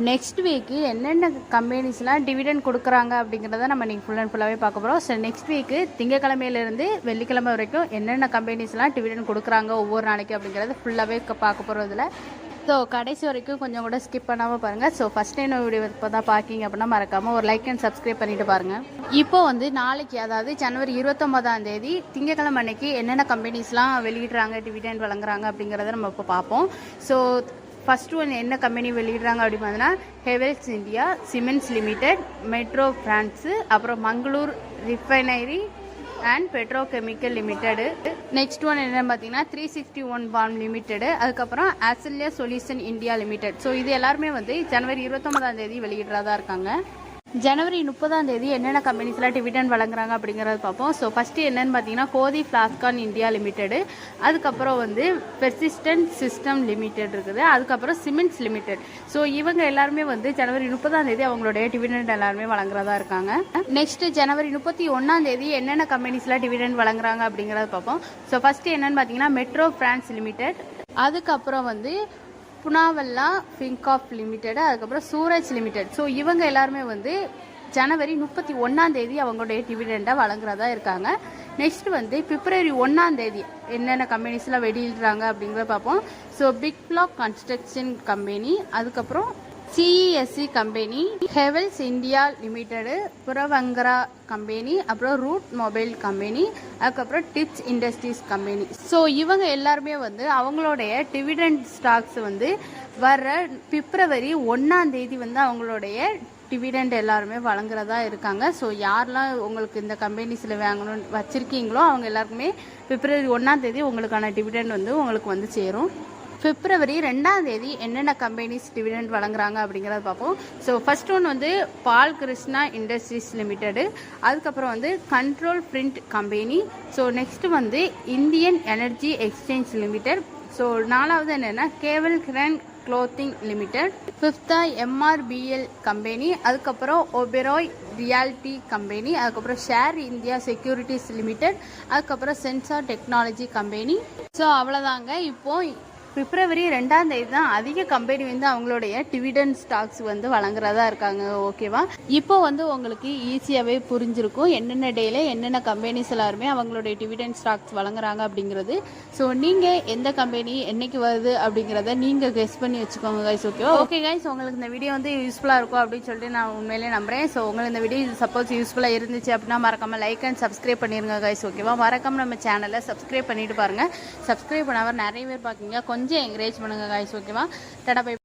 Next week என்னென்ன கம்பெனிஸ்லாம் dividend கொடுக்குறாங்க அப்படிங்கிறத நம்ம இன்றைக்கி ஃபுல் அண்ட் ஃபுல்லாகவே பார்க்க போகிறோம். ஸோ நெக்ஸ்ட் வீக்கு திங்கக்கிழமையிலேருந்து வெள்ளிக்கிழமை வரைக்கும் என்னென்ன கம்பெனிஸ்லாம் டிவிடெண்ட் கொடுக்குறாங்க ஒவ்வொரு நாளைக்கு அப்படிங்கிறத ஃபுல்லாகவே பார்க்க போகிறோம் இதில். ஸோ கடைசி வரைக்கும் கொஞ்சம் கூட ஸ்கிப் பண்ணாமல் பாருங்கள். ஸோ ஃபஸ்ட் டைம் வீடியோ இப்போ தான் பார்க்கிங்க அப்படின்னா மறக்காமல் ஒரு லைக் அண்ட் சப்ஸ்கிரைப் பண்ணிவிட்டு பாருங்கள். இப்போ நாளைக்கு, அதாவது ஜனவரி 29 திங்கக்கிழமை அன்னைக்கு என்னென்ன கம்பெனிஸ்லாம் வெளியிடுறாங்க, டிவிடெண்ட் வழங்குறாங்க அப்படிங்கிறத நம்ம இப்போ பார்ப்போம். ஸோ ஃபர்ஸ்ட் ஒன் என்ன கம்பெனி வெளியிடுறாங்க அப்படின்னு பார்த்தீங்கன்னா Havells India, cements limited, metro brands, அப்புறம் Mangalore refinery and petrochemical limited. Next one என்னன்னு பார்த்தீங்கன்னா 361 பாம் லிமிடெடு, அதுக்கப்புறம் Accelya solution India limited. So இது எல்லாருமே ஜனவரி 29 வெளியிடுறதா இருக்காங்க. ஜனவரி 30 என்னென்ன கம்பெனிஸ்லாம் டிவிடெண்ட் வழங்குறாங்க அப்படிங்கிறத பார்ப்போம். ஸோ ஃபஸ்ட்டு என்னென்னு பார்த்தீங்கன்னா கோதி ஃப்ளாஸ்கான் இந்தியா லிமிடெடு, அதுக்கப்புறம் பெர்சிஸ்டன்ட் சிஸ்டம் லிமிடெட் இருக்குது, அதுக்கப்புறம் சிமெண்ட்ஸ் லிமிடெட். ஸோ இவங்க எல்லாருமே ஜனவரி 30 அவங்களுடைய டிவிடெண்ட் எல்லாருமே வழங்குறதா இருக்காங்க. நெக்ஸ்ட் ஜனவரி 31 என்னென்ன கம்பெனிஸ்லாம் டிவிடெண்ட் வழங்குறாங்க அப்படிங்கிறத பார்ப்போம். ஸோ ஃபஸ்ட்டு என்னென்னு பார்த்தீங்கன்னா மெட்ரோ ஃப்ரான்ஸ் லிமிடெட், அதுக்கப்புறம் புனாவல்லா ஃபின்காப் லிமிடெடு, அதுக்கப்புறம் சூரஜ் லிமிடெட். ஸோ இவங்க எல்லாருமே ஜனவரி 31 அவங்களுடைய டிவிடெண்டை வழங்குறதா இருக்காங்க. நெக்ஸ்ட் பிப்ரவரி 1 என்னென்ன கம்பெனிஸ்லாம் வெளியிடுறாங்க அப்படிங்கிறத பார்ப்போம். So big block construction company, அதுக்கப்புறம் CESC company, Havells India limited, Puravankara company, அப்புறம் ரூட் மொபைல் கம்பெனி, அதுக்கப்புறம் டிப்ஸ் இண்டஸ்ட்ரீஸ் கம்பெனி. ஸோ இவங்க எல்லாருமே அவங்களுடைய டிவிடெண்ட் ஸ்டாக்ஸ் வர பிப்ரவரி 1 அவங்களுடைய டிவிடெண்ட் எல்லாருமே வழங்குறதா இருக்காங்க. ஸோ யாரெல்லாம் உங்களுக்கு இந்த கம்பெனிஸில் வாங்கணும்னு வச்சுருக்கீங்களோ அவங்க எல்லாருக்குமே பிப்ரவரி 1 உங்களுக்கான டிவிடெண்ட் உங்களுக்கு சேரும். பிப்ரவரி 2 என்னென்ன கம்பெனிஸ் டிவிடெண்ட் வழங்குறாங்க அப்படிங்கிறத பார்ப்போம். So first one Bal Krishna industries limited, அதுக்கப்புறம் control print company. So next Indian energy exchange limited. So 4வது என்னென்னா Kewal Kiran clothing limited. 5th MRPL company, அதுக்கப்புறம் ஒபெராய் ரியாலிட்டி கம்பெனி, அதுக்கப்புறம் ஷேர் இந்தியா செக்யூரிட்டிஸ் லிமிடெட், அதுக்கப்புறம் சென்சார் டெக்னாலஜி கம்பெனி. ஸோ அவ்வளோதாங்க. இப்போ பிப்ரவரி 2 தான் அதிக கம்பெனி அவங்களுடைய டிவிடெண்ட் ஸ்டாக்ஸ் வழங்குறதா இருக்காங்க. ஓகேவா? இப்போ உங்களுக்கு ஈஸியாகவே புரிஞ்சிருக்கும் என்னென்ன டேல என்னென்ன கம்பெனிஸ் எல்லாருமே அவங்களுடைய டிவிடெண்ட் ஸ்டாக்ஸ் வழங்குறாங்க அப்படிங்கிறது. ஸோ நீங்கள் எந்த கம்பெனி என்னைக்கு வருது அப்படிங்கிறத நீங்கள் கெஸ் பண்ணி வச்சுக்கோங்க கைஸ். ஓகேவா? ஓகே கைஸ், உங்களுக்கு இந்த வீடியோ யூஸ்ஃபுல்லாக இருக்கும் அப்படின்னு சொல்லிட்டு நான் உண்மையிலே நம்புறேன். ஸோ உங்களுக்கு இந்த வீடியோ சப்போஸ் யூஸ்ஃபுல்லாக இருந்துச்சு அப்படின்னா மறக்காமல் லைக் அண்ட் சப்ஸ்கிரைப் பண்ணிருங்க கைஸ். ஓகேவா? மறக்காமல் நம்ம சேனலை சப்ஸ்கிரைப் பண்ணிட்டு பாருங்கள். சப்ஸ்கிரைப் பண்ணாமல் நிறைய பேர் பார்க்கிங்க, கொஞ்சம் என்கரேஜ் பண்ணுங்க கைஸ். ஓகேவா? Tata bye.